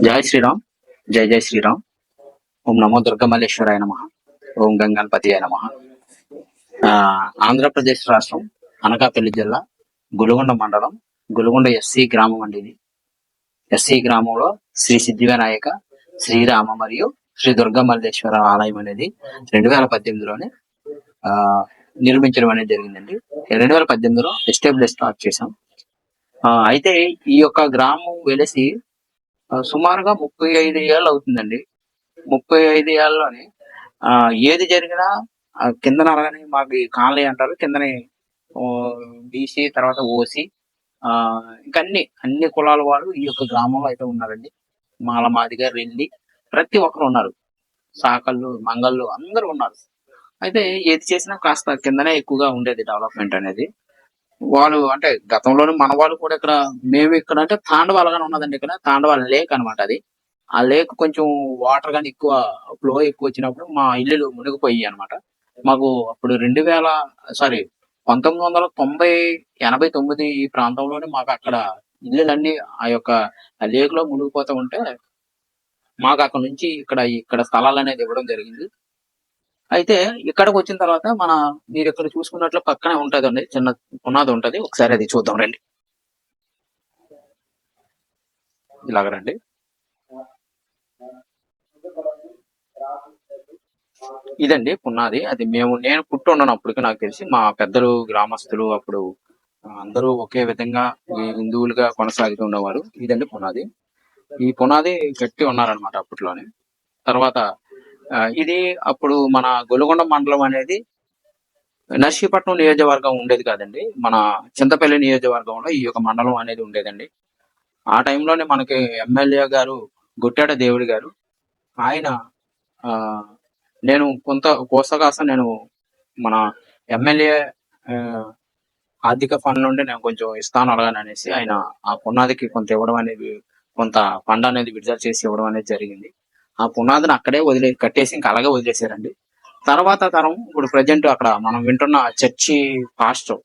జై శ్రీరామ్. జై జై శ్రీరామ్. ఓం నమో దుర్గమల్లేశ్వరాయ నమః. ఓం గంగణపతి నమ. ఆంధ్రప్రదేశ్ రాష్ట్రం అనకాపల్లి జిల్లా గులుగొండ మండలం గులుగొండ ఎస్సీ గ్రామం అండి ఇది. ఎస్సీ గ్రామంలో శ్రీ సిద్ధివినాయక శ్రీరామ మరియు శ్రీ దుర్గమల్లేశ్వర ఆలయం అనేది 2018లోనే నిర్మించడం అనేది జరిగిందండి. 2018లో ఎస్టాబ్లిష్ స్టార్ట్ చేశాం. అయితే ఈ యొక్క గ్రామం వెలిసి సుమారుగా 35 ఏళ్ళు అవుతుందండి. 35 ఏళ్ళలోనే ఏది జరిగినా కిందన అనగానే మాకు ఈ కాలనీ అంటారు, కిందనే బీసీ, తర్వాత ఓసీ, ఇంకా అన్ని కులాల వాళ్ళు ఈ యొక్క గ్రామంలో అయితే ఉన్నారండి. మాల, మాదిగ, రెల్లి ప్రతి ఒక్కరు ఉన్నారు. సాకళ్ళు, మంగళ్ళు అందరూ ఉన్నారు. అయితే ఏది చేసినా కాస్త కిందనే ఎక్కువగా ఉండేది డెవలప్మెంట్ అనేది. వాళ్ళు అంటే గతంలోనే మన వాళ్ళు కూడా మేము ఇక్కడ అంటే తాండవాలుగానే ఉన్నదండి. ఇక్కడ తాండవాల లేక్ అనమాట అది. ఆ లేక్ కొంచెం వాటర్ గాని ఎక్కువ ఫ్లో ఎక్కువ వచ్చినప్పుడు మా ఇల్లులు మునిగిపోయి అనమాట. మాకు అప్పుడు 1989 ఈ ప్రాంతంలోనే మాకు అక్కడ ఇల్లులన్నీ ఆ యొక్క లేక్ లో మునిగిపోతూ ఉంటే మాకు అక్కడ నుంచి ఇక్కడ స్థలాలు అనేది ఇవ్వడం జరిగింది. అయితే ఇక్కడికి వచ్చిన తర్వాత మీరు ఇక్కడ చూసుకున్నట్లు పక్కనే ఉంటదండి, చిన్న పునాది ఉంటది. ఒకసారి అది చూద్దాం రండి. ఇలాగ రండి. ఇదండి పునాది. అది నేను పుట్టి ఉన్నప్పటికీ నాకు తెలిసి మా పెద్దలు, గ్రామస్తులు అప్పుడు అందరూ ఒకే విధంగా హిందువులుగా కొనసాగుతూ ఉండేవారు. ఇదండి పునాది. ఈ పునాది కట్టి ఉన్నారనమాట అప్పట్లోనే. తర్వాత ఇది అప్పుడు మన గొలుగొండ మండలం అనేది నర్సీపట్నం నియోజకవర్గం ఉండేది కాదండి. మన చింతపల్లి నియోజకవర్గంలో ఈ యొక్క మండలం అనేది ఉండేదండి. ఆ టైంలోనే మనకి ఎమ్మెల్యే గారు గుట్టాడ దేవుడి గారు, ఆయన నేను నేను మన ఎమ్మెల్యే ఆర్థిక ఫండ్ నుండి నేను కొంచెం ఇస్తాను అలాగనేసి ఆయన ఆ పునాదికి కొంత ఇవ్వడం అనేది, కొంత ఫండ్ అనేది విడుదల చేసి ఇవ్వడం అనేది జరిగింది. ఆ పునాదిని అక్కడే కట్టేసి ఇంకా అలాగే వదిలేశారండి. తర్వాత తరం ఇప్పుడు ప్రజెంట్ అక్కడ మనం వింటున్న చర్చి పాస్టర్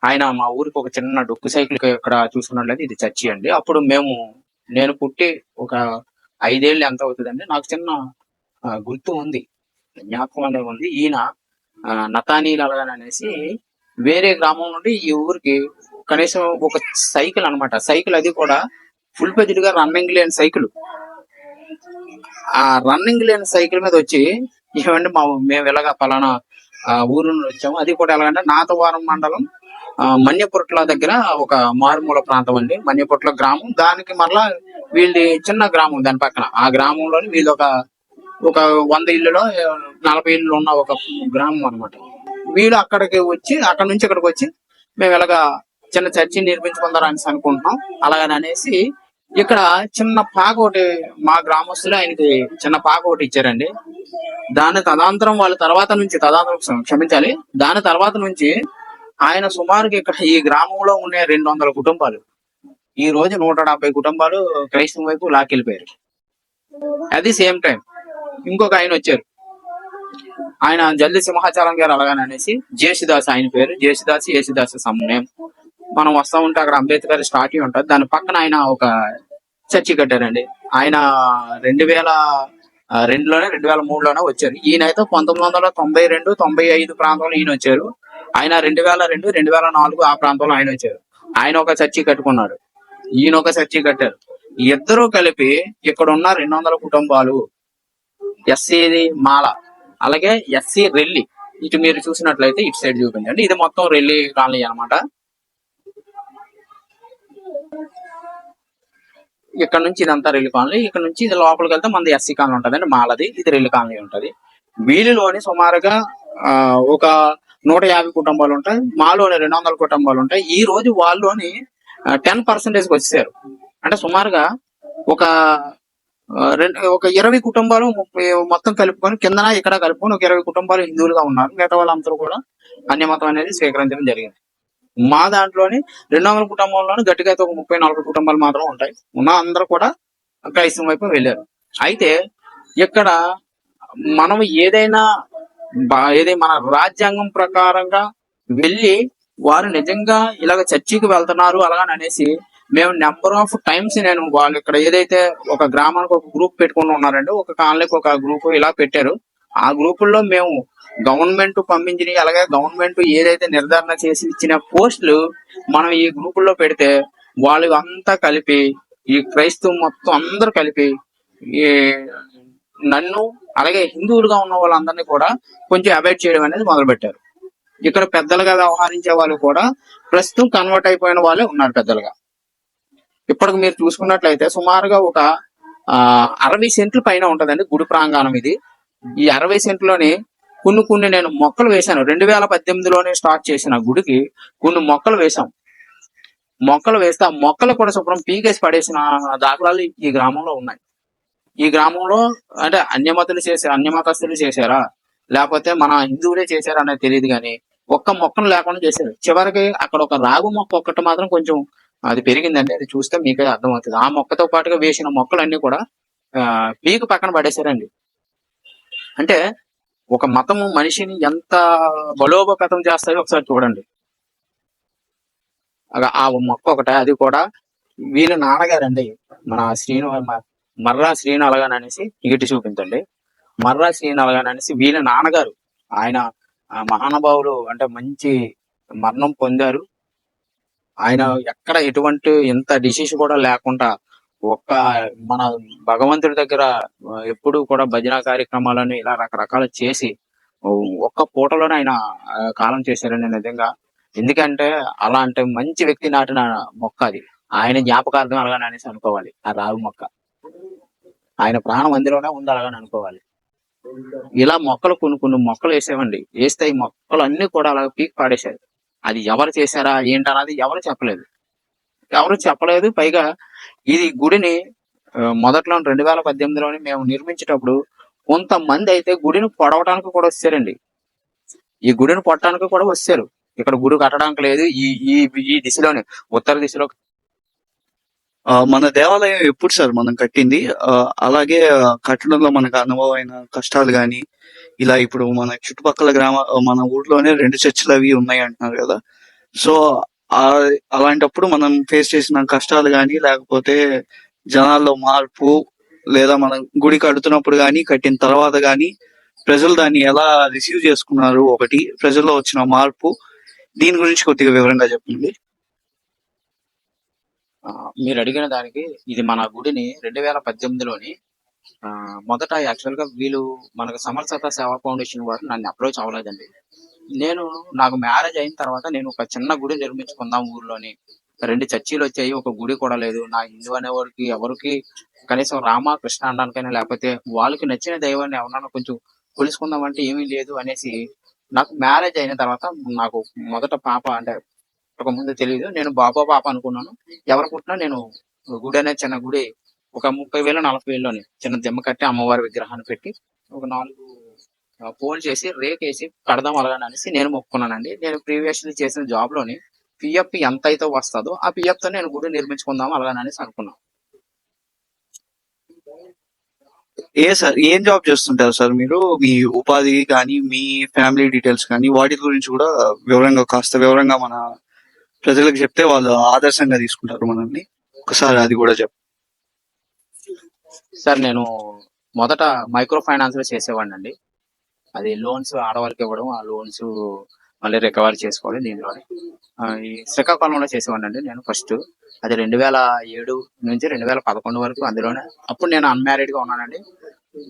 ఆయన మా ఊరికి ఒక చిన్న డొక్కు సైకిల్ ఇక్కడ చూసుకున్నట్లయితే ఇది చర్చి అండి. అప్పుడు నేను పుట్టి ఒక 5 ఏళ్ళు ఎంత అవుతుందండి, నాకు చిన్న గుర్తు ఉంది, జ్ఞాపకం అనేది ఉంది. ఈయన నతానీలు అలాగనేసి వేరే గ్రామం నుండి ఈ ఊరికి కనీసం ఒక సైకిల్ అనమాట. సైకిల్ అది కూడా ఫుల్ పేజ్డ్ గా రన్నింగ్ లేని సైకిల్. ఆ రన్నింగ్ లేని సైకిల్ మీద వచ్చి ఏమంటే మేము ఇలాగా పలానా ఊరు నుండి వచ్చాము. అది కూడా ఎలాగంటే నాతవారం మండలం మన్యపుట్ల దగ్గర ఒక మారుమూల ప్రాంతం అండి. మన్యపుట్ల గ్రామం, దానికి మరలా వీళ్ళది చిన్న గ్రామం దాని పక్కన. ఆ గ్రామంలోని వీళ్ళు ఒక 100 ఇళ్ళలో 40 ఇళ్ళు ఉన్న ఒక గ్రామం అనమాట. వీళ్ళు అక్కడికి నుంచి ఇక్కడికి వచ్చి మేము ఇలాగా చిన్న చర్చి నిర్మించుకుందారని అనుకుంటున్నాం అలాగని అనేసి ఇక్కడ చిన్న పాక ఒకటి మా గ్రామస్తులు ఆయనకి చిన్న పాక ఒకటి ఇచ్చారండి. దాని తదాంతరం క్షమించాలి, దాని తర్వాత నుంచి ఆయన సుమారుగా ఇక్కడ ఈ గ్రామంలో ఉండే 200 కుటుంబాలు ఈ రోజు 170 కుటుంబాలు క్రైస్తవం వైపు లాక్కెళ్ళిపోయారు. అది సేమ్ టైం ఇంకొక ఆయన వచ్చారు, ఆయన జల్ది సింహాచలం గారు అలాగని అనేసి జేసుదాస్ ఆయన పేరు. యేసుదాస్ సమయం మనం వస్తా ఉంటే అక్కడ అంబేద్కర్ స్టాట్యూ ఉంటుంది, దాని పక్కన ఆయన ఒక చర్చి కట్టారండి. ఆయన 2003లోనే వచ్చారు. ఈయనైతే 1992, 95 ప్రాంతంలో ఈయన వచ్చారు. ఆయన 2002, 2004 ఆ ప్రాంతంలో ఆయన వచ్చారు. ఆయన ఒక చర్చి కట్టుకున్నాడు, ఈయన ఒక చర్చి కట్టారు. ఇద్దరూ కలిపి ఇక్కడ ఉన్న 200 కుటుంబాలు ఎస్సీ మాల, అలాగే ఎస్సీ రెల్లి. ఇటు మీరు చూసినట్లయితే ఇటు సైడ్ చూపించండి, ఇది మొత్తం రెల్లి కాలనీ అనమాట. ఇక్కడ నుంచి ఇదంతా రెల్లి కాలనీ. ఇక్కడ నుంచి ఇది లోపలికి వెళ్తే మనది ఎస్సీ కాలనీ ఉంటదండి, మాలది. ఇది రెల్లి కాలనీ ఉంటది. వీళ్ళలోని సుమారుగా ఒక 150 కుటుంబాలు ఉంటాయి, మాలోని 200 కుటుంబాలు ఉంటాయి. ఈ రోజు వాళ్ళలోని 10% వచ్చేసారు. అంటే సుమారుగా ఒక 20 కుటుంబాలు మొత్తం కలుపుకొని కిందన ఇక్కడ కలుపుకొని ఒక 20 కుటుంబాలు హిందువులుగా ఉన్నారు. మిగతా వాళ్ళందరూ కూడా అన్యమతం అనేది స్వీకరించడం జరిగింది. మా దాంట్లోని 200 కుటుంబాల్లోని గట్టిగా అయితే ఒక 30-40 కుటుంబాలు మాత్రం ఉంటాయి. అందరూ కూడా క్రైస్తవం వైపు వెళ్ళారు. అయితే ఇక్కడ మనం ఏదైనా మన రాజ్యాంగం ప్రకారంగా వెళ్ళి వారు నిజంగా ఇలాగ చర్చికి వెళ్తున్నారు అలాగని అనేసి మేము నెంబర్ ఆఫ్ టైమ్స్ నేను వాళ్ళు ఇక్కడ ఏదైతే ఒక గ్రామానికి ఒక గ్రూప్ పెట్టుకుని ఉన్నారండి, ఒక కాలనీకి ఒక గ్రూప్ ఇలా పెట్టారు. ఆ గ్రూపుల్లో మేము గవర్నమెంట్ పంపించినవి, అలాగే గవర్నమెంట్ ఏదైతే నిర్ధారణ చేసి ఇచ్చిన పోస్టులు మనం ఈ గ్రూపుల్లో పెడితే వాళ్ళు అంతా కలిపి ఈ క్రైస్తవం మొత్తం అందరూ కలిపి ఈ నన్ను అలాగే హిందువులుగా ఉన్న వాళ్ళందరినీ కూడా కొంచెం అవాయిడ్ చేయడం అనేది మొదలు పెట్టారు. ఇక్కడ పెద్దలుగా వ్యవహరించే వాళ్ళు కూడా ప్రస్తుతం కన్వర్ట్ అయిపోయిన వాళ్ళే ఉన్నారు పెద్దలుగా. ఇప్పటికి మీరు చూసుకున్నట్లయితే సుమారుగా ఒక 60 సెంట్ల పైన ఉంటదండి గుడి ప్రాంగణం ఇది. ఈ 60 సెంట్లోని కొన్ని నేను మొక్కలు వేశాను. 2018లోనే స్టార్ట్ చేసిన గుడికి కొన్ని మొక్కలు వేశాం. మొక్కలు వేస్తే ఆ మొక్కలు కూడా శుభ్రం పీకేసి పడేసిన దాఖలాలు ఈ గ్రామంలో ఉన్నాయి. ఈ గ్రామంలో అంటే అన్యమతస్తులు చేశారా లేకపోతే మన హిందువులే చేశారా అనేది తెలియదు, కానీ ఒక్క మొక్కను లేకుండా చేశారు. చివరికి అక్కడ ఒక రాగు మొక్క ఒక్కటి మాత్రం కొంచెం అది పెరిగిందండి. అది చూస్తే మీకే అర్థమవుతుంది. ఆ మొక్కతో పాటుగా వేసిన మొక్కలన్నీ కూడా పీకు పక్కన పడేశారండి. అంటే ఒక మతము మనిషిని ఎంత బలోపేతం చేస్తాయో ఒకసారి చూడండి. ఆ మొక్క ఒకటే, అది కూడా వీళ్ళ నాన్నగారండి, మన మర్రా శ్రీను అలగాన్ అనేసి ఇగిటి చూపించండి. మర్రా శ్రీను అలగాన్ అనేసి వీళ్ళ నాన్నగారు. ఆయన మహానుభావులు, అంటే మంచి మరణం పొందారు. ఆయన ఎక్కడ ఎటువంటి ఎంత డిసీజ్ కూడా లేకుండా ఒక్క మన భగవంతుడి దగ్గర ఎప్పుడు కూడా భజన కార్యక్రమాలను ఇలా రకరకాలు చేసి ఒక్క పూటలోనే ఆయన కాలం చేశారండి నిజంగా. ఎందుకంటే అలాంటి మంచి వ్యక్తి నాటిన మొక్క అది. ఆయన జ్ఞాపకార్థం అలాగని అనేసి అనుకోవాలి. ఆ రావి మొక్క ఆయన ప్రాణం అందులోనే ఉంది అలాగని అనుకోవాలి. ఇలా మొక్కలు కొన్ని మొక్కలు వేసేవండి. వేస్తే ఈ మొక్కలు అన్ని కూడా అలా పీక్ పాడేశారు. అది ఎవరు చేశారా ఏంటన్నది ఎవరు చెప్పలేదు. పైగా ఇది గుడిని మొదట్లో 2018లోని మేము నిర్మించేటప్పుడు కొంతమంది అయితే గుడిని పొడవటానికి కూడా వచ్చారండి. ఈ గుడిని పొట్టడానికి కూడా వచ్చారు. ఇక్కడ గుడి కట్టడానికి లేదు, ఈ ఈ ఈ దిశలోనే ఉత్తర దిశలో. మన దేవాలయం ఎప్పుడు సార్ మనం కట్టింది? అలాగే కట్టడంలో మనకు అనుభవమైన కష్టాలు గాని, ఇలా ఇప్పుడు మన చుట్టుపక్కల మన ఊర్లోనే 2 చర్చిలు అవి ఉన్నాయి అంటున్నారు కదా. సో అలాంటప్పుడు మనం ఫేస్ చేసిన కష్టాలు గాని, లేకపోతే జనాల్లో మార్పు, లేదా మనం గుడి కడుతున్నప్పుడు గాని, కట్టిన తర్వాత గాని ప్రజలు దాన్ని ఎలా రిసీవ్ చేసుకున్నారు, ఒకటి ప్రజల్లో వచ్చిన మార్పు, దీని గురించి కొద్దిగా వివరంగా చెప్పండి. మీరు అడిగిన దానికి ఇది మన గుడిని 2018లోని మొదట యాక్చువల్ గా వీళ్ళు మనకు సమర్థత సేవా ఫౌండేషన్ వారు నన్ను అప్రోచ్ అవ్వలేదండి. నాకు మ్యారేజ్ అయిన తర్వాత నేను ఒక చిన్న గుడి నిర్మించుకుందాం ఊర్లోని, 2 చర్చీలు వచ్చాయి, ఒక గుడి కూడా లేదు. నా హిందూ అనేవాడికి ఎవరికి కనీసం రామ కృష్ణ అనడానికైనా లేకపోతే వాళ్ళకి నచ్చిన దైవాన్ని ఎవరన్నా కొంచెం కొలుసుకుందాం అంటే ఏమీ లేదు అనేసి నాకు మ్యారేజ్ అయిన తర్వాత నాకు మొదట పాప, అంటే ఒక ముందు తెలియదు, నేను బాబా పాప అనుకున్నాను. ఎవరు పుట్టినా నేను గుడి అనేది చిన్న గుడి ఒక 30,000 40,000లోని చిన్న దిమ్మ కట్టి అమ్మవారి విగ్రహాన్ని పెట్టి ఒక 4 పోల్ చేసి రేకేసి కడదాం అలాగని అనేసి నేను మొక్కున్నానండి. నేను ప్రీవియస్లీ చేసిన జాబ్ లోని పిఎఫ్ ఎంత అయితే వస్తుందో ఆ పిఎఫ్ తో నేను గుడి నిర్మించుకుందాం అలాగని అనేసి అనుకున్నాను. సార్ ఏం జాబ్ చేస్తుంటారు సార్ మీరు? మీ ఉపాధి కానీ, మీ ఫ్యామిలీ డీటెయిల్స్ కానీ, వాటి గురించి కూడా కాస్త వివరంగా మన ప్రజలకు చెప్తే వాళ్ళు ఆదర్శంగా తీసుకుంటారు మనల్ని. ఒకసారి అది కూడా సార్ నేను మొదట మైక్రో ఫైనాన్స్ లో చేసేవాడిని అండి. అది లోన్స్ ఆడవాళ్ళకి ఇవ్వడం, ఆ లోన్స్ మళ్ళీ రికవర్ చేసుకోవడం. దీనిలోనే ఈ శ్రీకాకుళంలో చేసేవాడిని అండి నేను ఫస్ట్. అది 2007 నుంచి 2011 వరకు అందులోనే. అప్పుడు నేను అన్మ్యారీడ్ గా ఉన్నానండి.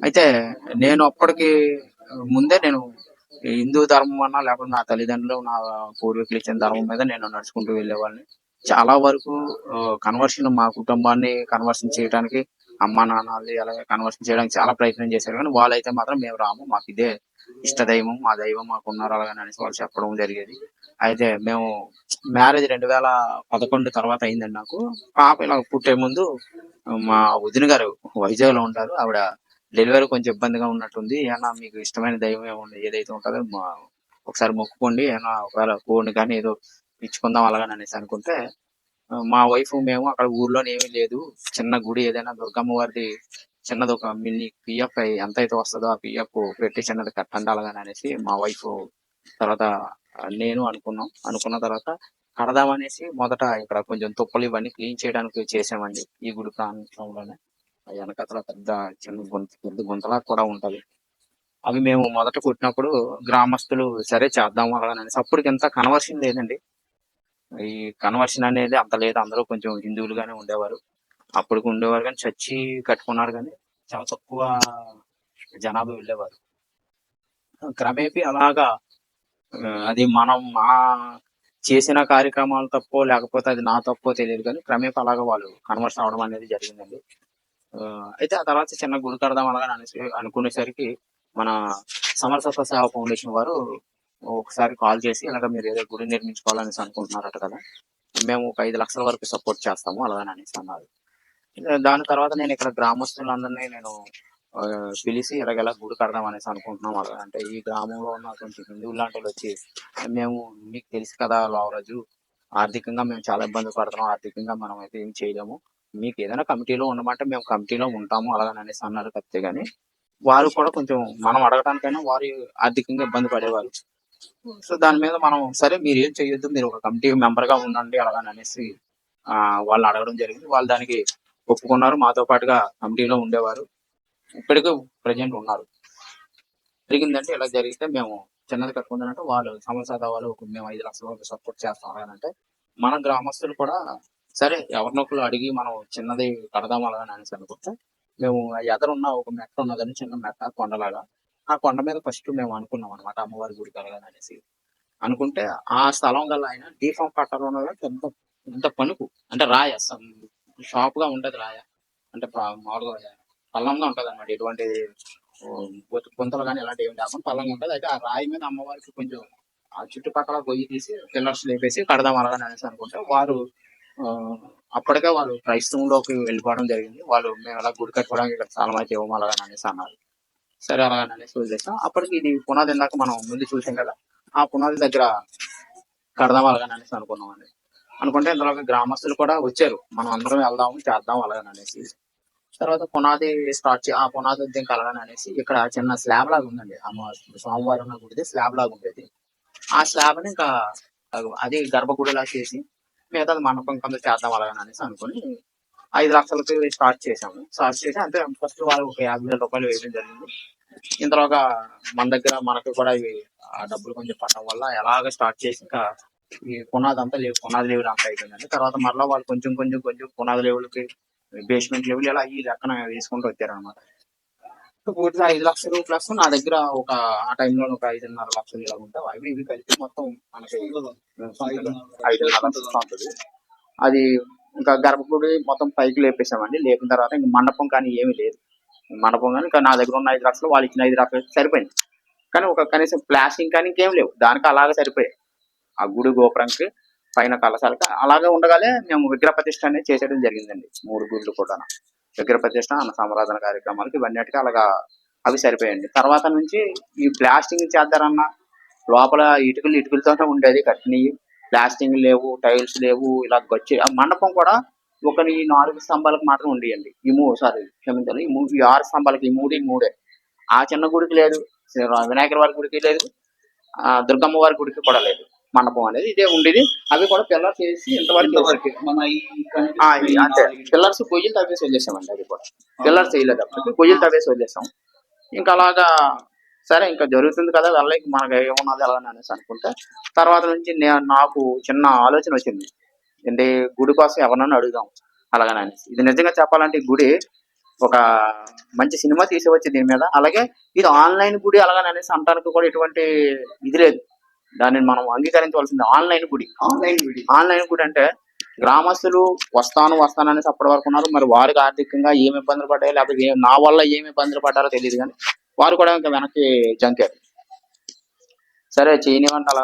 అయితే నేను అప్పటికి ముందే నేను హిందూ ధర్మం అన్నా లేకపోతే నా తల్లిదండ్రులు నా పూర్వీకులు ఇచ్చిన ధర్మం మీద నేను నడుచుకుంటూ వెళ్ళేవాడిని. చాలా వరకు కన్వర్షన్, మా కుటుంబాన్ని కన్వర్షన్ చేయడానికి అమ్మా నాన్నల్ని అలాగే కన్వర్షన్ చేయడానికి చాలా ప్రయత్నం చేశారు. కానీ వాళ్ళైతే మాత్రం మేము రాము, మాకు ఇదే ఇష్ట దైవం, మా దైవం మాకు ఉన్నారు అలాగని అనేసి వాళ్ళు చెప్పడం జరిగేది. అయితే మేము మ్యారేజ్ 2011 తర్వాత అయిందండి నాకు. పాప ఇలా పుట్టే ముందు మా వదిన గారు వైజాగ్ లో ఉంటారు. ఆవిడ డెలివరీ కొంచెం ఇబ్బందిగా ఉన్నట్టుంది, ఏమన్నా మీకు ఇష్టమైన దైవం ఏదైతే ఉంటుందో ఒకసారి మొక్కుకోండి, ఏమన్నా ఒకవేళ కోడిని కానీ ఏదో ఇచ్చుకుందాం అలాగని అనేసి అనుకుంటే మా వైఫ్ మేము అక్కడ ఊర్లోనే ఏమీ లేదు, చిన్న గుడి ఏదైనా దుర్గమ్మ వారిది చిన్నది ఒక మినీ పిఎఫ్ ఎంత అయితే వస్తుందో ఆ పిఎఫ్ పెట్టి చిన్నది కట్టండి అలాగని అనేసి మా వైఫ్ తర్వాత నేను అనుకున్న తర్వాత కడదామనేసి మొదట ఇక్కడ కొంచెం తుప్పలు ఇవన్నీ క్లీన్ చేయడానికి చేసామండి ఈ గుడి ప్రాంతంలోనే. ఆ వెనకతల పెద్ద చిన్న పెద్ద గుంతలా కూడా ఉంటది. అవి మేము మొదట కొట్టినప్పుడు గ్రామస్తులు సరే చేద్దాం అలాగనేసి అప్పటికి ఇంత కన్వర్షన్ లేదండి. ఈ కన్వర్షన్ అనేది అంత లేదు. అందరూ కొంచెం హిందువులుగానే ఉండేవారు. అప్పటికి ఉండేవారు కానీ చర్చి కట్టుకున్నారు కానీ చాలా తక్కువ జనాభా వెళ్ళేవారు. క్రమేపీ అలాగా అది మనం మా చేసిన కార్యక్రమాలు తప్పో లేకపోతే అది నా తప్పో తెలియదు కానీ క్రమేపీ అలాగా వాళ్ళు కన్వర్షన్ అవడం అనేది జరిగిందండి. అయితే ఆ తర్వాత చిన్న గుడి కడదాం అలాగని అనేసి అనుకునేసరికి మన సమరసత్వ సేవ ఫౌండేషన్ వారు ఒకసారి కాల్ చేసి ఇలాగ మీరు ఏదో గుడి నిర్మించుకోవాలనేసి అనుకుంటున్నారట కదా, మేము ఒక 5 లక్షల వరకు సపోర్ట్ చేస్తాము అలాగని అనేసి అన్నారు. దాని తర్వాత నేను ఇక్కడ గ్రామస్తులందరినీ నేను ఆ, పిలిచి ఇలాగెలా గుడి కడదాం అనేసి అనుకుంటున్నాం అలా అంటే ఈ గ్రామంలో ఉన్న కొంచెం హిందువులు లాంటి వాళ్ళు వచ్చి మేము మీకు తెలుసు కదా లావరాజు, ఆర్థికంగా మేము చాలా ఇబ్బంది పడుతున్నాం, ఆర్థికంగా మనం అయితే ఏం చేయలేము, మీకు ఏదైనా కమిటీలో ఉండమంటే మేము కమిటీలో ఉంటాము అలాగని అనేసి అన్నారు తప్పితే గాని వారు కూడా కొంచెం మనం అడగడానికైనా వారు ఆర్థికంగా ఇబ్బంది పడేవారు. సో దాని మీద మనం సరే మీరు ఏం చేయొద్దు, మీరు ఒక కమిటీ మెంబర్ గా ఉండండి అలాగని అనేసి వాళ్ళు అడగడం జరిగింది. వాళ్ళు దానికి ఒప్పుకున్నారు. మాతో పాటుగా కమిటీలో ఉండేవారు. ఇప్పటికీ ప్రజెంట్ ఉన్నారు. జరిగిందంటే ఇలా జరిగితే మేము చిన్నది కట్టుకుందంటే వాళ్ళు సమస్య వాళ్ళు మేము 5 లక్షల వరకు సపోర్ట్ చేస్తాం అని అంటే మన గ్రామస్తులు కూడా సరే ఎవరినొకరు అడిగి మనం చిన్నది కడదాం అలాగని అనేసి అనుకుంటే మేము ఆ ఎదరున్న ఒక మెట్ట ఉన్నదని చిన్న మెట్ట కొండలాగా ఆ కొండ మీద ఫస్ట్ మేము అనుకున్నాం అనమాట అమ్మవారి గుడి కలగాలని అనేసి అనుకుంటే ఆ స్థలం గల ఆయన డీఫామ్ పట్టాలు ఉన్నది పెద్ద పెద్ద పనుకు అంటే రాయ షాప్ గా ఉంటది రాయ అంటే మామూలుగా పల్లంగా ఉంటది అనమాట. ఎటువంటి గుంతలు కానీ ఇలాంటి ఏమి లేకుండా పల్లంగా ఉంటది. అయితే ఆ రాయి మీద అమ్మవారికి కొంచెం ఆ చుట్టుపక్కల గొయ్యి తీసి పిల్లర్స్ లేపేసి కడదాం అలాగని అనేసి అనుకుంటే వారు ఆ, అప్పటికే వాళ్ళు క్రైస్తవంలోకి వెళ్ళిపోవడం జరిగింది. వాళ్ళు మేము అలా గుడి కట్టుకోవడానికి ఇక్కడ చాలా మంది ఇవ్వము అలాగని అనేసి అన్నారు. సరే అలాగని అనేసి వదిలేసాం. అప్పటికి ఇది పునాది ఇందాక మనం ముందు చూసాం కదా, ఆ పునాది దగ్గర కడదాం అలాగని అనేసి అనుకున్నాం అండి. అనుకుంటే ఇందులో గ్రామస్తులు కూడా వచ్చారు, మనం అందరం వెళ్దాము చేద్దాం అలాగని అనేసి. తర్వాత పునాది ఆ పునాది ఉద్యం కలగని అనేసి ఇక్కడ చిన్న స్లాబ్ లాగా ఉందండి. సోమవారం గుడిది స్లాబ్ లాగా ఉండేది. ఆ స్లాబ్ ని ఇంకా అది గర్భగుడిలా చేసి మిగతా మండపం కింద చేద్దాం అలాగని అనేసి అనుకుని 5 లక్షలకి స్టార్ట్ చేసాము. స్టార్ట్ చేసి అంటే ఫస్ట్ వాళ్ళు ఒక 50,000 రూపాయలు వేయడం జరిగింది. ఇంతలోగా మన దగ్గర మనకు కూడా ఇవి ఆ డబ్బులు కొంచెం పడడం వల్ల ఎలాగ స్టార్ట్ చేసి ఇంకా ఈ పునాది అంతా లేవు, పునాది లెవెల్ అంతా అయిపోయిందండి. తర్వాత మరలా వాళ్ళు కొంచెం కొంచెం కొంచెం పునాది లెవెల్కి బేస్మెంట్ లెవెల్ ఇలా ఈ లెక్కన వేసుకుంటూ వచ్చారు అనమాట. పూర్తిగా 5 లక్షలు ప్లస్ నా దగ్గర ఒక ఆ టైంలో ఒక 5.5 లక్షలు ఇలా ఉంటాయి. అవి ఇవి కలిపి మొత్తం మనకి 5.5 లక్షలు ఉంటుంది. అది ఇంకా గర్భగుడి మొత్తం పైకి లేపేసామండి. లేపిన తర్వాత ఇంక మండపం కానీ ఏమీ లేదు. మండపం కానీ ఇంకా నా దగ్గర ఉన్న 5 లక్షలు వాళ్ళు ఇచ్చిన 5 లక్షలు సరిపోయింది. కానీ ఒక కనీసం ప్లాస్టింగ్ కానీ ఇంకేం లేవు, దానికి అలాగే సరిపోయాయి. ఆ గుడి గోపురంకి పైన కలశాలకి అలాగే ఉండగానే మేము విగ్రహ ప్రతిష్ఠ అనేది చేసేయడం జరిగిందండి. 3 గుళ్ళు కూడా విగ్రహ ప్రతిష్ఠ అన్న సమారాధన కార్యక్రమాలకి ఇవన్నిటికీ అలాగా అవి సరిపోయండి. తర్వాత నుంచి ఈ ప్లాస్టింగ్ చేద్దారన్న లోపల ఇటుకలతోనే ఉండేది కట్టినవి. ప్లాస్టింగ్ లేవు, టైల్స్ లేవు, ఇలా వచ్చి ఆ మండపం కూడా ఒక ఈ 4 స్తంభాలకు మాత్రం ఉండేయండి. క్షమించాలి, ఈ 6 స్తంభాలకి ఈ మూడే. ఆ చిన్న గుడికి లేదు, వినాయకుల వారి గుడికి లేదు, దుర్గమ్మ వారి గుడికి కూడా లేదు మండపం అనేది. ఇదే ఉండేది. అవి కూడా పిల్లర్స్ వేసి ఇంతవరకు మన అంతే పిల్లర్స్ గొయ్యలు తవ్వేసి వదిలేసామండి. అది కూడా పిల్లర్స్ వేయలేదు, అప్పటికి గొయ్యలు తవ్వేసి వదిలేసాం. ఇంకా అలాగా సరే ఇంకా జరుగుతుంది కదా వెళ్ళకి మనకు ఏమున్నది అలా అనేసి అనుకుంటే తర్వాత నుంచి నాకు చిన్న ఆలోచన వచ్చింది. ఏంటి గుడి కోసం ఎవరన్నా అడుగుదాం అలాగని అనేసి. ఇది నిజంగా చెప్పాలంటే ఈ గుడి ఒక మంచి సినిమా తీసేవచ్చు దీని మీద. అలాగే ఇది ఆన్లైన్ గుడి అలాగని అనేసి అంటానికి కూడా ఎటువంటి ఇది లేదు. దానిని మనం అంగీకరించవలసింది. ఆన్లైన్ గుడి అంటే గ్రామస్తులు వస్తాను అనేసి అప్పటి వరకు ఉన్నారు. మరి వారికి ఆర్థికంగా ఏమి ఇబ్బందులు పడ్డాయో లేకపోతే నా వల్ల ఏమి ఇబ్బందులు పడ్డారో తెలియదు కానీ వారు కూడా ఇంకా వెనక్కి జంకారు. సరే చేయనివ్వండి అలా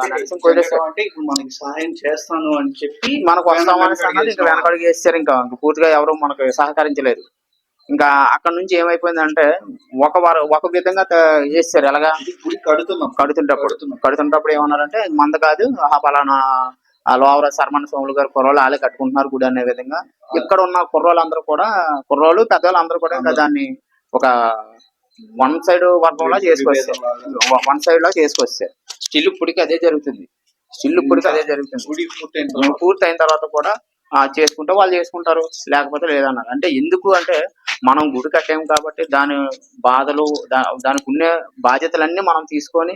అంటే ఇప్పుడు మనకి సహాయం చేస్తాను అని చెప్పి మనకు వస్తామని అన్నది ఇంకా వెనకడుగు వేస్తారు. ఇంకా పూర్తిగా ఎవరు మనకు సహకరించలేదు. ఇంకా అక్కడ నుంచి ఏమైపోయిందంటే ఒక విధంగా చేస్తారు. ఎలాగా కడుతుంటప్పుడు ఏమన్నారంటే మంద కాదు పలానా లోవర సర్మన్ స్వాములు గారు కుర్రోళ్ళు వాళ్ళే కట్టుకుంటున్నారు గుడి అనే విధంగా ఇక్కడ ఉన్న కుర్రోళ్ళందరూ కూడా కుర్రోళ్ళు పెద్దవాళ్ళు అందరూ కూడా ఇంకా దాన్ని ఒక వన్ సైడ్ వర్గంలో చేసుకొస్తారు. స్టిల్ ఇప్పటికీ అదే జరుగుతుంది. స్టిల్ ఇప్పటికీ అదే జరుగుతుంది. పూర్తయిన తర్వాత కూడా చేసుకుంటే వాళ్ళు చేసుకుంటారు, లేకపోతే లేదన్నారు. అంటే ఎందుకు అంటే మనం గుడి కట్టాము కాబట్టి దాని బాధలు దానికి ఉన్న బాధ్యతలన్నీ మనం తీసుకొని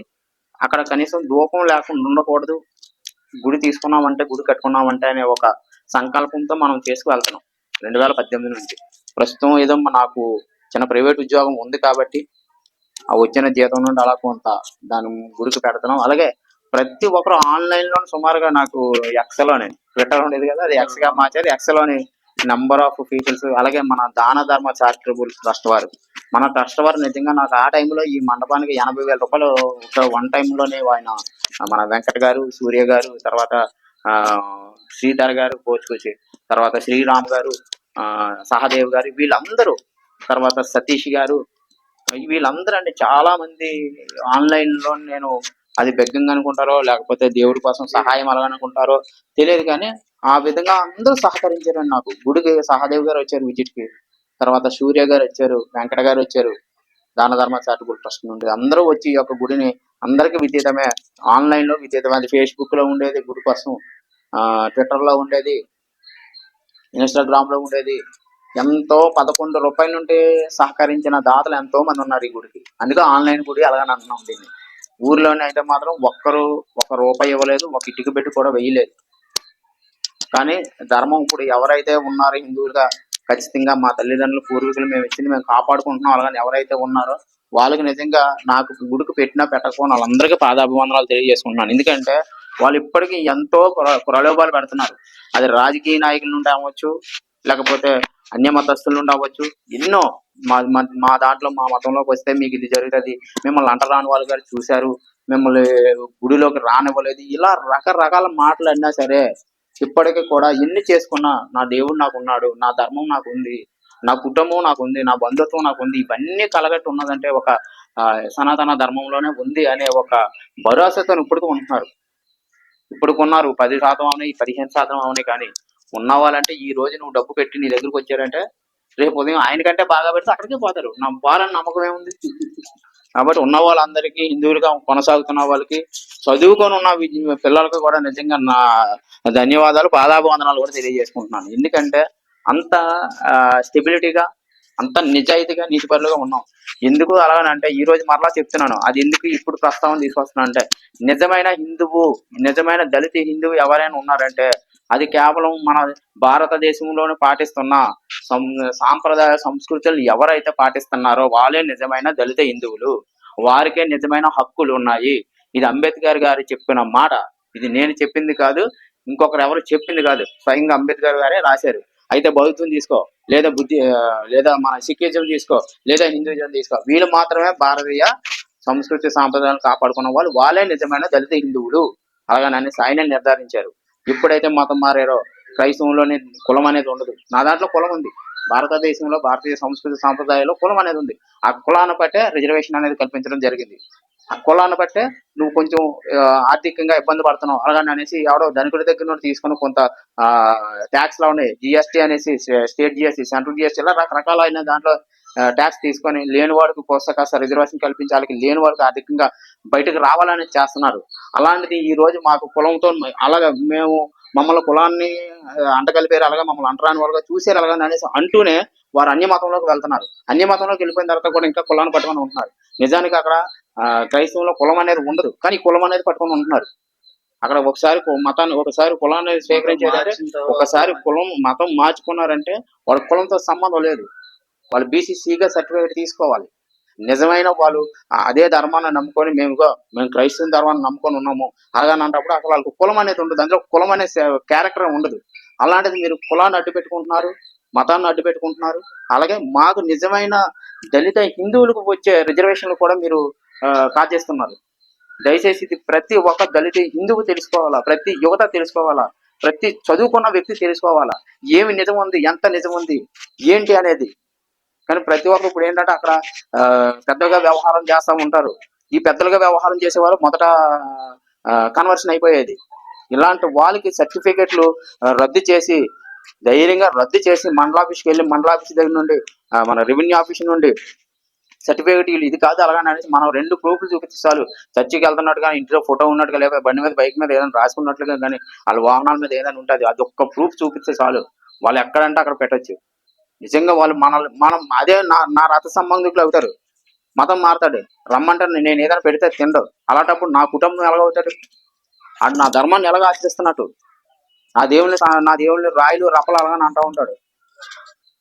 అక్కడ కనీసం దూపం లేకుండా ఉండకూడదు. గుడి తీసుకున్నామంటే గుడి కట్టుకున్నామంటే అనే ఒక సంకల్పంతో మనం చేసుకువెళ్తున్నాం 2018 నుంచి. ప్రస్తుతం ఏదో నాకు చిన్న ప్రైవేట్ ఉద్యోగం ఉంది కాబట్టి ఆ వచ్చిన జీతం నుండి అలా కొంత దాని గుడికి పెడుతున్నాం. అలాగే ప్రతి ఒక్కరు ఆన్లైన్ లో సుమారుగా నాకు ఎక్స్లోని ట్విట్టర్ ఉండేది కదా, అది ఎక్స్ గా మార్చారు. ఎక్స్లోని నంబర్ ఆఫ్ పీపుల్స్, అలాగే మన దాన ధర్మ చారిటబుల్ ట్రస్ట్ వారు, మన ట్రస్ట్ వారు నిజంగా నాకు ఆ టైంలో ఈ మండపానికి 80,000 రూపాయలు ఒక వన్ టైంలోనే ఆయన మన వెంకట్ గారు, సూర్య గారు, తర్వాత ఆ శ్రీధర్ గారు కోచుకొచ్చి, తర్వాత శ్రీరామ్ గారు, సహదేవ్ గారు, వీళ్ళందరూ, తర్వాత సతీష్ గారు, వీళ్ళందరూ అంటే చాలా మంది ఆన్లైన్ లో నేను అది బెగ్గింగ్ అనుకుంటారో లేకపోతే దేవుడి కోసం సహాయం అలాగనుకుంటారో తెలియదు, కానీ ఆ విధంగా అందరూ సహకరించారండి నాకు. గుడికి సహదేవ్ గారు వచ్చారు విజిట్ కి, తర్వాత సూర్య గారు వచ్చారు, వెంకట గారు వచ్చారు, దాన ధర్మ చారిటబుల్ ట్రస్ట్ నుండి అందరూ వచ్చి ఈ యొక్క గుడిని అందరికి విదితమే. ఆన్లైన్ లో విదితమే, అది ఫేస్బుక్ లో ఉండేది గుడి కోసం, ట్విట్టర్ లో ఉండేది, ఇన్స్టాగ్రామ్ లో ఉండేది. ఎంతో 11 రూపాయల నుండి సహకరించిన దాతలు ఎంతో మంది ఉన్నారు ఈ గుడికి. అందుకే ఆన్లైన్ గుడి అలాగని అంటున్నాం దీన్ని. ఊర్లోనే అయితే మాత్రం ఒక్కరు ఒక రూపాయి ఇవ్వలేదు, ఒక ఇటుక పెట్టి కూడా వేయలేదు. కానీ ధర్మం ఇప్పుడు ఎవరైతే ఉన్నారో హిందువులుగా, ఖచ్చితంగా మా తల్లిదండ్రులు పూర్వీకులు మేము ఇచ్చింది మేము కాపాడుకుంటున్నాం. అలాగని ఎవరైతే ఉన్నారో వాళ్ళకి నిజంగా నాకు గుడికి పెట్టినా పెట్టకపోయినా వాళ్ళందరికీ పాదాభివందనాలు తెలియజేసుకుంటున్నాను. ఎందుకంటే వాళ్ళు ఇప్పటికీ ఎంతో ప్రలోభాలు పెడుతున్నారు. అది రాజకీయ నాయకుల నుండి అవ్వచ్చు, లేకపోతే అన్య మతస్థుల నుండి అవ్వచ్చు. ఎన్నో మా దాంట్లో మా మతంలోకి వస్తే మీకు ఇది జరుగుతుంది, మిమ్మల్ని అంటరాని వాళ్ళు గారు చూశారు, మిమ్మల్ని గుడిలోకి రానివ్వలేదు, ఇలా రకరకాల మాటలు అన్నా సరే ఇప్పటికీ కూడా ఎన్ని చేసుకున్నా నా దేవుడు నాకు ఉన్నాడు, నా ధర్మం నాకు ఉంది, నా కుటుంబం నాకు ఉంది, నా బంధుత్వం నాకు ఉంది, ఇవన్నీ కలగట్టు ఉన్నదంటే ఒక సనాతన ధర్మంలోనే ఉంది అనే ఒక భరోసాతో ఇప్పటికీ ఉంటున్నారు. ఇప్పటికున్నారు 10% అవని 15% అవని, కానీ ఉన్న వాళ్ళంటే ఈ రోజు నువ్వు డబ్బు పెట్టి నీ దగ్గరకు వచ్చారంటే రేపు ఉదయం ఆయన కంటే బాగా పెడితే అక్కడికే పోతారు. వాళ్ళని నమ్మకం ఏముంది? కాబట్టి ఉన్న వాళ్ళందరికీ, హిందువులుగా కొనసాగుతున్న వాళ్ళకి, చదువుకొని ఉన్న పిల్లలకు కూడా నిజంగా నా ధన్యవాదాలు, పాదాభివందనాలు కూడా తెలియజేసుకుంటున్నాను. ఎందుకంటే అంత స్టెబిలిటీగా, అంత నిజాయితీగా, నీతిపరులుగా ఉన్నాం. ఎందుకు అలాగనంటే ఈ రోజు మరలా చెప్తున్నాను, అది ఎందుకు ఇప్పుడు ప్రస్తావన తీసుకొస్తున్నా అంటే, నిజమైన హిందువు, నిజమైన దళిత హిందువు ఎవరైనా ఉన్నారంటే అది కేవలం మన భారతదేశంలోనే పాటిస్తున్న సాంప్రదాయ సంస్కృతులు ఎవరైతే పాటిస్తున్నారో వాళ్ళే నిజమైన దళిత హిందువులు. వారికే నిజమైన హక్కులు ఉన్నాయి. ఇది అంబేద్కర్ గారు చెప్పిన మాట, ఇది నేను చెప్పింది కాదు, ఇంకొకరు ఎవరు చెప్పింది కాదు, స్వయంగా అంబేద్కర్ గారే రాశారు. అయితే బౌద్ధం తీసుకో, లేదా లేదా మన సిక్కిజం తీసుకో, లేదా హిందూయిజం తీసుకో, వీళ్ళు మాత్రమే భారతీయ సంస్కృతి సాంప్రదాయాలు కాపాడుకున్న వాళ్ళు, వాళ్ళే నిజమైన దళిత హిందువులు అలాగని ఆయన నిర్ధారించారు. ఎప్పుడైతే మతం మారారో క్రైస్తవంలోనే కులం అనేది ఉండదు. నా దాంట్లో కులం ఉంది. భారతదేశంలో భారతీయ సంస్కృతి సాంప్రదాయాల్లో కులం అనేది ఉంది. ఆ కులాన్ని బట్టే రిజర్వేషన్ అనేది కల్పించడం జరిగింది. ఆ కులాన్ని బట్టే నువ్వు కొంచెం ఆర్థికంగా ఇబ్బంది పడుతున్నావు అలాగని అనేసి ఎవడో ధనికుడి దగ్గర నుండి తీసుకుని కొంత ట్యాక్స్ లా ఉన్నాయి, జిఎస్టీ అనేసి, స్టేట్ జిఎస్టీ, సెంట్రల్ జిఎస్టీ, ఇలా రకరకాలైన దాంట్లో ట్యాక్స్ తీసుకొని లేని వాడికి కాస్త రిజర్వేషన్ కల్పించాలి, లేని వాడికి ఆర్థికంగా బయటకు రావాలని చేస్తున్నారు. అలాంటిది ఈ రోజు మాకు కులంతో అలాగే మమ్మల్ని కులాన్ని అంటగలిపారు, అలాగే మమ్మల్ని అంటరాని వాళ్ళగా చూసారు అలాగని అనేసి అంటూనే వారు అన్య మతంలోకి వెళ్తున్నారు. అన్య మతంలోకి వెళ్ళిపోయిన తర్వాత కూడా ఇంకా కులాన్ని పట్టుకొని ఉంటున్నారు. నిజానికి అక్కడ క్రైస్తవంలో కులం అనేది ఉండదు, కానీ కులం అనేది పట్టుకొని ఉంటున్నారు. అక్కడ ఒకసారి మతాన్ని, ఒకసారి కులాన్ని స్వీకరించేదంటే, ఒకసారి కులం మతం మార్చుకున్నారంటే వాళ్ళ కులంతో సంబంధం లేదు. వాళ్ళు బీసీసీగా సర్టిఫికేట్ తీసుకోవాలి. నిజమైన వాళ్ళు అదే ధర్మాన్ని నమ్ముకొని మేము క్రైస్తవ ధర్మాన్ని నమ్ముకొని ఉన్నాము అలాగని అన్నప్పుడు అసలు వాళ్ళకి కులం అనేది ఉండదు, అందులో కులం అనే క్యారెక్టర్ ఉండదు. అలాంటిది మీరు కులాన్ని అడ్డు పెట్టుకుంటున్నారు, మతాన్ని అడ్డు పెట్టుకుంటున్నారు. అలాగే మాకు నిజమైన దళిత హిందువులకు వచ్చే రిజర్వేషన్లు కూడా మీరు కాజేస్తున్నారు. దయచేసి ఇది ప్రతి ఒక్క దళిత హిందువు తెలుసుకోవాలా, ప్రతి యువత తెలుసుకోవాలా, ప్రతి చదువుకున్న వ్యక్తి తెలుసుకోవాలా, ఏమి నిజం ఉంది, ఎంత నిజం ఉంది, ఏంటి అనేది. కానీ ప్రతి ఒక్కరు ఇప్పుడు ఏంటంటే అక్కడ పెద్దగా వ్యవహారం చేస్తూ ఉంటారు. ఈ పెద్దలుగా వ్యవహారం చేసేవారు మొదట కన్వర్షన్ అయిపోయేది. ఇలాంటి వాళ్ళకి సర్టిఫికెట్లు రద్దు చేసి, ధైర్యంగా రద్దు చేసి మండలాఫీస్కి వెళ్ళి, మండలాఫీస్ దగ్గర నుండి మన రెవెన్యూ ఆఫీస్ నుండి సర్టిఫికేట్ వీళ్ళు ఇది కాదు అలాగని అనేసి మనం 2 ప్రూఫ్లు చూపిస్తే చాలు. చర్చికి వెళ్తున్నట్టుగా ఇంట్లో ఫోటో ఉన్నట్టుగా, లేకపోతే బండి మీద బైక్ మీద ఏదైనా రాసుకున్నట్లుగా కానీ, వాళ్ళ వాహనాల మీద ఏదైనా ఉంటుంది, అదొక్క ప్రూఫ్ చూపిస్తే చాలు. వాళ్ళు ఎక్కడంటే అక్కడ పెట్టొచ్చు. నిజంగా వాళ్ళు మనం అదే నా రథ సంబంధికులు అవుతారు. మతం మారుతాడు, రమ్మంటే నేను ఏదైనా పెడితే తినడు. అలాంటప్పుడు నా కుటుంబం ఎలాగవుతాడు? అది నా ధర్మాన్ని ఎలాగ ఆచరిస్తున్నట్టు? నా దేవుళ్ళని రాయిలు రప్పలు అలాగని అంటూ ఉంటాడు.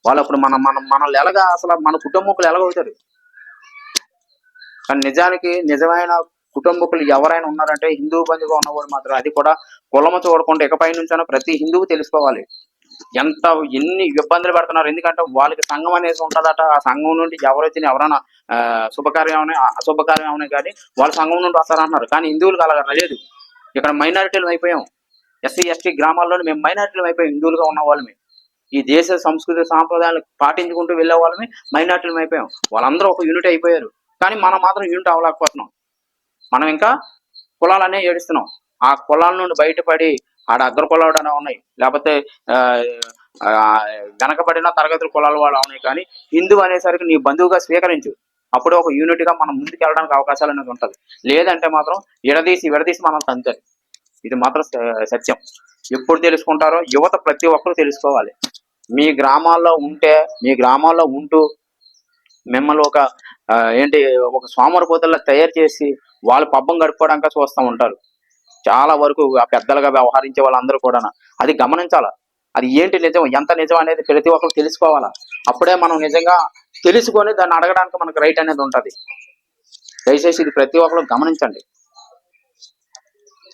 వాళ్ళు అప్పుడు మనల్ని ఎలాగా, అసలు మన కుటుంబకులు ఎలాగవుతారు? కానీ నిజానికి నిజమైన కుటుంబకులు ఎవరైనా ఉన్నారంటే హిందూ బంధువుగా ఉన్నవాడు మాత్రం, అది కూడా కులము చూడకుండా ఇకపై నుంచైనా ప్రతి హిందువు తెలుసుకోవాలి ఎన్ని ఇబ్బందులు పెడుతున్నారు. ఎందుకంటే వాళ్ళకి సంఘం అనేది ఉంటుందట. ఆ సంఘం నుండి ఎవరైతే ఎవరైనా శుభకార్యం అశుభకార్యం అవునే కానీ వాళ్ళ సంఘం నుండి వస్తారంటున్నారు. కానీ హిందువులకు అలా లేదు. ఇక్కడ మైనారిటీలు అయిపోయాం. ఎస్సీ ఎస్టీ గ్రామాల్లోనే మేము మైనారిటీలు అయిపోయాం. హిందువులుగా ఉన్న వాళ్ళమే, ఈ దేశ సంస్కృతి సాంప్రదాయాలు పాటించుకుంటూ వెళ్ళే వాళ్ళమే మైనారిటీలు అయిపోయాం. వాళ్ళందరూ ఒక యూనిట్ అయిపోయారు. కానీ మనం మాత్రం యూనిట్ అవ్వలేకపోతున్నాం. మనం ఇంకా కులాలనే ఏడుస్తున్నాం. ఆ కులాల నుండి బయటపడి ఆడ అగ్ర కులాలు అనే ఉన్నాయి, లేకపోతే వెనకబడిన తరగతుల కులాల వాళ్ళు ఉన్నాయి. కానీ హిందూ అనేసరికి నీ బంధువుగా స్వీకరించు. అప్పుడే ఒక యూనిట్ గా మనం ముందుకు వెళ్ళడానికి అవకాశాలు అనేది ఉంటుంది. లేదంటే మాత్రం విడదీసి మనం తంతారు. ఇది మాత్రం సత్యం. ఎప్పుడు తెలుసుకుంటారో యువత ప్రతి ఒక్కరు తెలుసుకోవాలి. మీ గ్రామాల్లో ఉంటూ మిమ్మల్ని ఒక సోమరిపోతుల్లా తయారు చేసి వాళ్ళు పబ్బం గడుపుకోవడానికి చూస్తూ ఉంటారు. చాలా వరకు ఆ పెద్దలుగా వ్యవహరించే వాళ్ళందరూ కూడా అది గమనించాలా. అది ఏంటి నిజం, ఎంత నిజం అనేది ప్రతి ఒక్కరు తెలుసుకోవాలా. అప్పుడే మనం నిజంగా తెలుసుకొని దాన్ని అడగడానికి మనకు రైట్ అనేది ఉంటుంది. దయచేసి ఇది ప్రతి ఒక్కరు గమనించండి.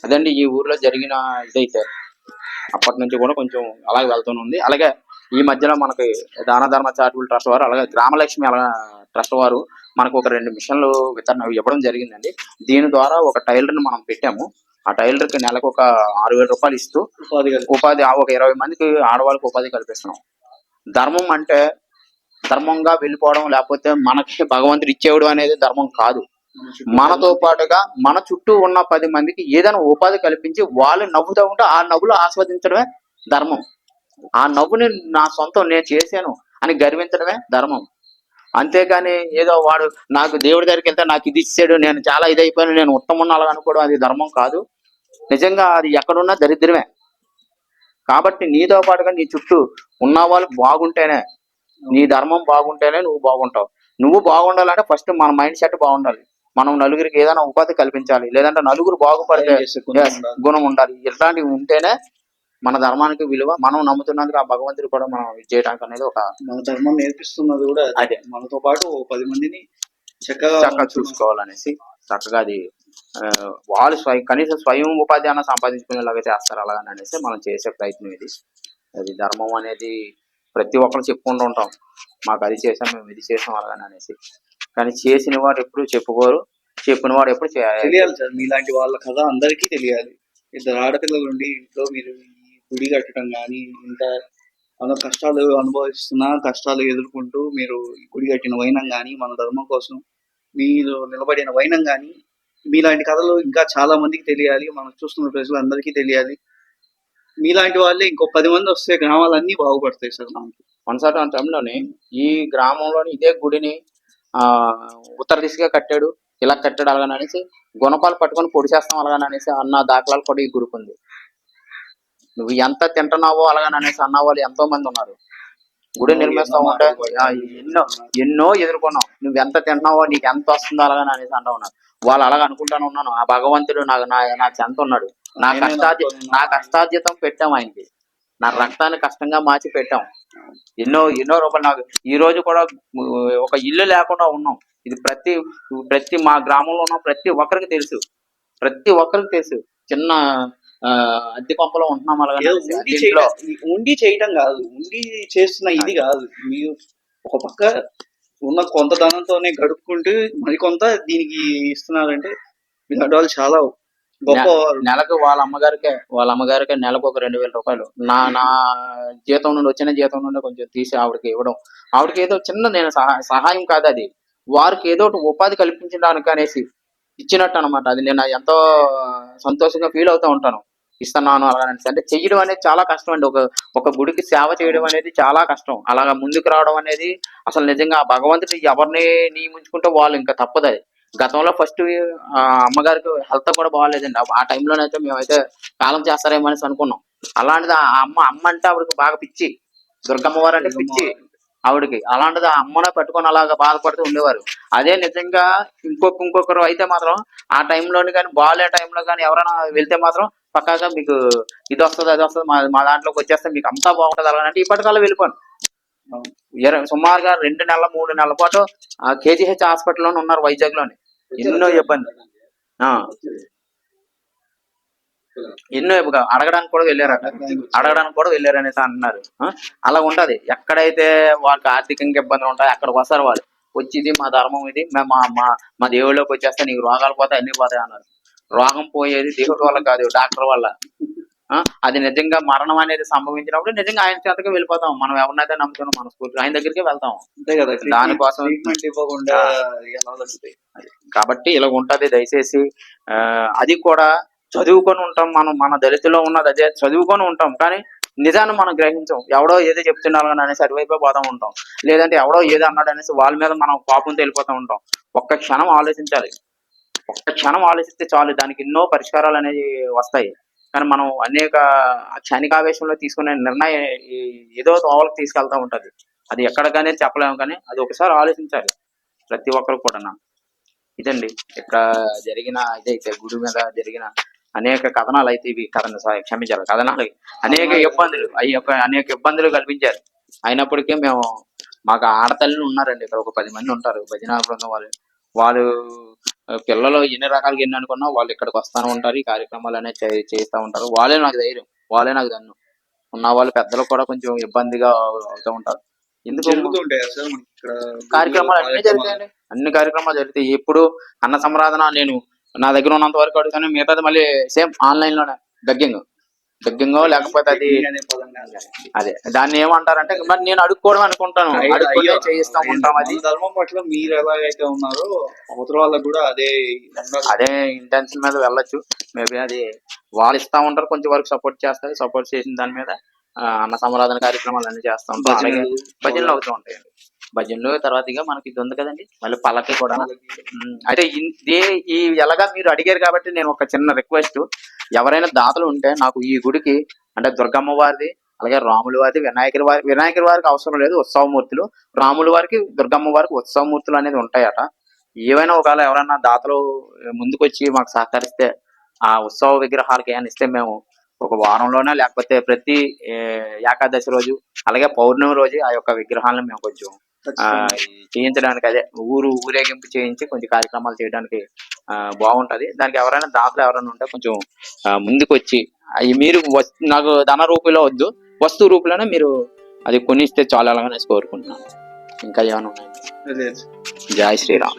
అదండి ఈ ఊర్లో జరిగిన ఇదైతే. అప్పటి నుంచి కూడా కొంచెం అలాగే వెళ్తుంది. అలాగే ఈ మధ్యలో మనకి దాన ధర్మ చారిటబుల్ ట్రస్ట్ వారు, అలాగే గ్రామలక్ష్మి ట్రస్ట్ వారు మనకు ఒక 2 మిషన్లు వితరణ ఇవ్వడం జరిగిందండి. దీని ద్వారా ఒక టైలర్ని మనం పెట్టాము. ఆ టైలర్కి నెలకు ఒక 6,000 రూపాయలు ఇస్తూ ఉపాధి ఒక 20 మందికి ఆడవాళ్ళకి ఉపాధి కల్పిస్తున్నాం. ధర్మం అంటే ధర్మంగా వెళ్ళిపోవడం, లేకపోతే మనకి భగవంతుడు ఇచ్చేవాడు అనేది ధర్మం కాదు. మనతో పాటుగా మన చుట్టూ ఉన్న 10 మందికి ఏదైనా ఉపాధి కల్పించి వాళ్ళు నవ్వుతూ ఉంటే ఆ నవ్వులు ఆస్వాదించడమే ధర్మం. ఆ నవ్వుని నా సొంతం నేను చేశాను అని గర్వించడమే ధర్మం. అంతేగాని ఏదో వాడు నాకు దేవుడి దగ్గరికి వెళ్తే నాకు ఇది ఇచ్చాడు, నేను చాలా ఇదైపోయాను, నేను ఉత్తమం అలాగ అనుకోవడం అది ధర్మం కాదు. నిజంగా అది ఎక్కడున్నా దరిద్రమే. కాబట్టి నీతో పాటుగా నీ చుట్టూ ఉన్న వాళ్ళు బాగుంటేనే, నీ ధర్మం బాగుంటేనే నువ్వు బాగుంటావు. నువ్వు బాగుండాలంటే ఫస్ట్ మన మైండ్ సెట్ బాగుండాలి. మనం నలుగురికి ఏదైనా ఉపాధి కల్పించాలి, లేదంటే నలుగురు బాగుపడితే గుణం ఉండాలి. ఇట్లాంటివి ఉంటేనే మన ధర్మానికి విలువ. మనం నమ్ముతున్నందుకు ఆ భగవంతుడు కూడా మనం చేయడానికి అనేది ఒక మన ధర్మం నేర్పిస్తున్నది కూడా అదే. మనతో పాటు 10 మందిని చక్కగా చూసుకోవాలనేసి చక్కగా అది వాళ్ళు కనీసం స్వయం ఉపాధి అన్న సంపాదించుకునేలాగా చేస్తారు. అలాగని అనేసి మనం చేసే ప్రయత్నం ఇది. అది ధర్మం అనేది ప్రతి ఒక్కరు చెప్పుకుంటూ ఉంటాం, మాకు అది చేసాం, మేము ఇది చేసాం అలాగని అనేసి. కానీ చేసిన వాడు ఎప్పుడు చెప్పుకోరు, చెప్పిన వాడు ఎప్పుడు తెలియాలి సార్. మీలాంటి వాళ్ళ కథ అందరికీ తెలియాలి. 2 ఆడపిల్లలు ఉండి ఇంట్లో మీరు ఈ గుడి కట్టడం కానీ, ఇంత కష్టాలు అనుభవిస్తున్నా, కష్టాలు ఎదుర్కొంటూ మీరు ఈ గుడి కట్టిన వైనం కానీ, మన ధర్మం కోసం మీరు నిలబడిన వైనం కానీ, మీలాంటి కథలు ఇంకా చాలా మందికి తెలియాలి. మనం చూస్తున్న ప్రజలందరికీ తెలియాలి. మీలాంటి వాళ్ళే ఇంకో 10 మంది వస్తే గ్రామాలన్నీ బాగుపడతాయి సార్. మనకి కొనసాగం టైంలోని ఈ గ్రామంలోని ఇదే గుడిని ఉత్తర దిశగా కట్టాడు, ఇలా కట్టాడు అలాగని అనేసి గుణపాలు పట్టుకొని పొడి చేస్తాం అలాగని అనేసి అన్న దాఖలాలు కూడా ఈ గుడికి ఉంది. నువ్వు ఎంత తింటున్నావో అలాగని అనేసి అన్న వాళ్ళు ఎంతో మంది ఉన్నారు. గుడి నిర్మిస్తా ఉంటే ఎన్నో ఎదుర్కొన్నాం. నువ్వు ఎంత తింటున్నావో, నీకు ఎంత వస్తుందో అలాగని అనేసి అంటా ఉన్నారు. వాళ్ళు అలాగ అనుకుంటానే ఉన్నాను. ఆ భగవంతుడు నా చెంత ఉన్నాడు. నా కష్టార్జితం పెట్టాం ఆయనకి. నా రక్తాన్ని కష్టంగా మార్చి పెట్టాం. ఎన్నో రూపాయలు. నాకు ఈ రోజు కూడా ఒక ఇల్లు లేకుండా ఉన్నాం. ఇది ప్రతి మా గ్రామంలో ఉన్న ప్రతి ఒక్కరికి తెలుసు. చిన్న అద్దె కొంపలో ఉంటున్నాం అలాగే. ఉండి చేయటం కాదు, ఉండి చేస్తున్న ఇది కాదు. మీరు ఒక పక్క ఉన్న కొంత ధనంతోనే గడుపుకుంటూ మరికొంత దీనికి ఇస్తున్నారంటే మీ వాళ్ళు చాలా గొప్ప. నెలకు వాళ్ళ అమ్మగారికే నెలకు ఒక 2,000 రూపాయలు నా జీతం నుండి వచ్చిన జీతం నుండి కొంచెం తీసి ఆవిడకి ఇవ్వడం. ఆవిడకి ఏదో చిన్న నేను సహాయం కాదు, అది వారికి ఏదో ఉపాధి కల్పించడానికి అనేసి ఇచ్చినట్టు అనమాట. అది నేను ఎంతో సంతోషంగా ఫీల్ అవుతూ ఉంటాను. ఇస్తున్నాను అలా అనేసి. అంటే చెయ్యడం అనేది చాలా కష్టం అండి. ఒక ఒక గుడికి సేవ చేయడం అనేది చాలా కష్టం. అలాగా ముందుకు రావడం అనేది అసలు నిజంగా ఆ భగవంతుడు ఎవరిని నియమించుకుంటే వాళ్ళు ఇంకా తప్పదు అది. గతంలో ఫస్ట్ అమ్మగారికి హెల్త్ కూడా బాగాలేదండి. ఆ టైంలోనైతే మేమైతే కాలం చేస్తారేమో అనేసి అనుకున్నాం. అలాంటిది ఆ అమ్మ అంటే ఆవిడకి బాగా పిచ్చి. దుర్గమ్మ వారు అంటే పిచ్చి ఆవిడకి. అలాంటిది ఆ అమ్మనే పట్టుకొని అలాగా బాధపడుతూ ఉండేవారు. అదే నిజంగా ఇంకొకరు అయితే మాత్రం ఆ టైంలోని కానీ బాగాలే టైంలో కానీ ఎవరైనా వెళ్తే మాత్రం పక్కాగా మీకు ఇది వస్తుంది అది వస్తుంది మా దాంట్లోకి వచ్చేస్తే మీకు అంతా బాగుంటుంది అలాగంటే ఇప్పటికల్లా వెళ్ళిపోను. సుమారుగా 2 నెలల 3 నెలల పాటు ఆ కేజీహెచ్ హాస్పిటల్లోనే ఉన్నారు వైజాగ్ లోని. ఎన్నో ఇబ్బంది ఆ, ఎన్నో అడగడానికి కూడా వెళ్ళారు అనేసి అంటున్నారు. అలా ఉంటది. ఎక్కడైతే వాళ్ళకి ఆర్థికంగా ఇబ్బందులు ఉంటాయో అక్కడికి వస్తారు వాళ్ళు. వచ్చి ఇది మా ధర్మం, ఇది మా మా మా దేవుళ్ళలోకి వచ్చేస్తే నీకు రోగాలు పోతాయి అన్ని పోతాయి అన్నారు. రోగం పోయేది దేవుడి వల్ల కాదు, డాక్టర్ వల్ల. అది నిజంగా మరణం అనేది సంభవించినప్పుడు నిజంగా ఆయన చేతకి వెళ్ళిపోతాం. మనం ఎవరినైతే నమ్ముతున్నాం మనస్ఫూర్తిగా ఆయన దగ్గరికి వెళ్తాం. అంతే కదా, దానికోసం ట్రీట్మెంట్ ఇవ్వకుండా ఆ, ఎలా వస్తాయి? కాబట్టి ఇలా ఉంటది. దయచేసి అది కూడా చదువుకొని ఉంటాం మనం. మన దళితులో ఉన్నది అదే, చదువుకొని ఉంటాం కానీ నిజాన్ని మనం గ్రహించాం. ఎవడో ఏదో చెప్తున్నారు అని అనేసి అటువైపే పోతా ఉంటాం. లేదంటే ఎవడో ఏదో అన్నాడు అనేసి వాళ్ళ మీద మనం కోపంతో వెళ్ళిపోతూ ఉంటాం. ఒక్క క్షణం ఆలోచించాలి. ఒక్క క్షణం ఆలోచిస్తే చాలు, దానికి ఎన్నో పరిష్కారాలు అనేవి వస్తాయి. కానీ మనం అనేక క్షణికావేశంలో తీసుకునే నిర్ణయం ఏదో తోవలకు తీసుకెళ్తా ఉంటది. అది ఎక్కడికనే చెప్పలేము కానీ అది ఒకసారి ఆలోచించాలి ప్రతి ఒక్కరు కూడా. ఇదండి ఇక్కడ జరిగిన ఇదైతే గుడి మీద జరిగిన అనేక కథనాలు అయితే ఇవి. క్షమించాలి, కథనాలు. అనేక ఇబ్బందులు కల్పించారు. అయినప్పటికీ మేము మాకు ఆడతల్లి ఉన్నారండి ఇక్కడ. ఒక 10 మంది ఉంటారు భజన బృందం వాళ్ళు. వాళ్ళు పిల్లలు ఎన్ని రకాలుగా ఎన్ని అనుకున్నా వాళ్ళు ఇక్కడికి వస్తానే ఉంటారు. ఈ కార్యక్రమాలు అనేది చేస్తూ ఉంటారు. వాళ్ళే నాకు ధైర్యం, వాళ్ళే నాకు దన్ను. ఉన్న వాళ్ళు పెద్దలు కూడా కొంచెం ఇబ్బందిగా అవుతూ ఉంటారు. ఎందుకు జరుగుతుంటాయి సార్ మనకి ఇక్కడ కార్యక్రమాలు అన్ని జరుగుతాయండి. అన్ని కార్యక్రమాలు జరుగుతాయి. ఎప్పుడు అన్న సంరాధన నేను నా దగ్గర ఉన్నంత వరకు అడుగుతాను. మిగతాది మళ్ళీ సేమ్ ఆన్లైన్ లోనే డగ్గింగ్ లేకపోతే అది అనే పదం కాదు. అదే దాన్ని ఏమంటారంటే మరి నేను అడుక్కోవడం అనుకుంటాను. అడుక్కొని చేయిస్తా ఉంటాం. అది మన ధర్మం పట్ల మీరు ఎలాగైతే ఉన్నారో అవతల వాళ్ళకు కూడా అదే ఉండాలి. అదే ఇంటెన్షన్ మీద వెళ్ళొచ్చు. మేబీ అది వాళ్ళు ఇస్తా ఉంటారు, కొంచెం వరకు సపోర్ట్ చేస్తారు. సపోర్ట్ చేసిన దాని మీద అన్న సంరాధన కార్యక్రమాలు అన్ని చేస్తా ఉంటాం. అలాగే భజనలు అవుతూ ఉంటాయండి. భజనలు తర్వాత ఇక మనకి ఇది ఉంది కదండి మళ్ళీ పల్లకి కూడా. అయితే ఈ ఎలాగా మీరు అడిగారు కాబట్టి నేను ఒక చిన్న రిక్వెస్ట్, ఎవరైనా దాతలు ఉంటే నాకు ఈ గుడికి అంటే దుర్గమ్మ వారిది, అలాగే రాముల వారిది, వినాయకుడి వారికి అవసరం లేదు ఉత్సవమూర్తులు. రాముల వారికి దుర్గమ్మ వారికి ఉత్సవమూర్తులు అనేది ఉంటాయట. ఏవైనా ఒకవేళ ఎవరైనా దాతలు ముందుకొచ్చి మాకు సహకరిస్తే ఆ ఉత్సవ విగ్రహాలకి ఏమైనా ఇస్తే మేము ఒక వారంలోనే లేకపోతే ప్రతి ఏకాదశి రోజు అలాగే పౌర్ణమి రోజు ఆ యొక్క విగ్రహాలను మేము కొంచెం చేయించడానికి, అదే ఊరేగింపు చేయించి కొంచెం కార్యక్రమాలు చేయడానికి బాగుంటది. దానికి ఎవరైనా దాతలు ఎవరైనా ఉంటే కొంచెం ముందుకు వచ్చి అవి మీరు నాకు ధన రూపంలో వద్దు, వస్తు రూపంలోనే మీరు అది కొనిస్తే చాలా అలాగనేసి కోరుకుంటున్నాను. ఇంకా ఏమైనా ఉన్నాయి? జై శ్రీరామ్.